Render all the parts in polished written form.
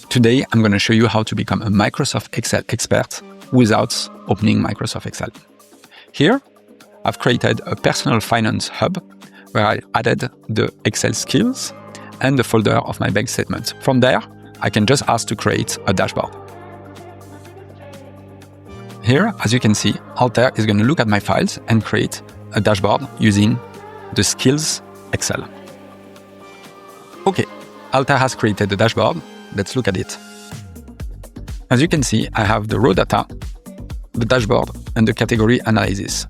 Today, I'm going to show you how to become a Microsoft Excel expert without opening Microsoft Excel. Here, I've created a personal finance hub where I added the Excel skills and the folder of my bank statement. From there, I can just ask to create a dashboard. Here, as you can see, Altair is going to look at my files and create a dashboard using the skills Excel. Okay, Altair has created the dashboard. Let's look at it. As you can see, I have the raw data, the dashboard, and the category analysis.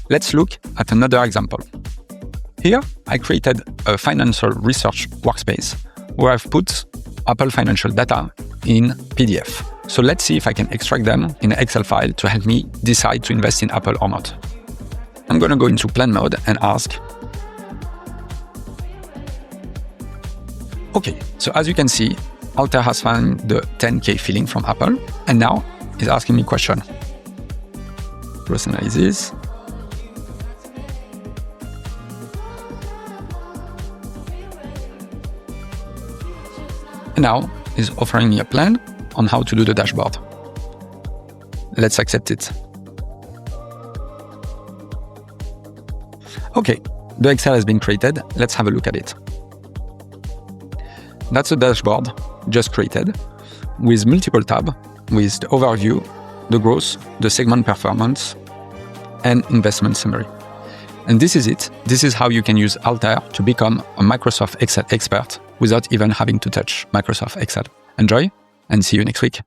Let's look at another example. Here, I created a financial research workspace where I've put Apple financial data in PDF. So let's see if I can extract them in an Excel file to help me decide to invest in Apple or not. I'm going to go into plan mode and ask. Okay, so as you can see, Altair has found the 10K filling from Apple, and now it's asking me a question. Personalize this. And now it's offering me a plan on how to do the dashboard. Let's accept it. Okay, the Excel has been created. Let's have a look at it. That's a dashboard just created with multiple tabs, with the overview, the growth, the segment performance, and investment summary. And this is it. This is how you can use Altair to become a Microsoft Excel expert without even having to touch Microsoft Excel. Enjoy and see you next week.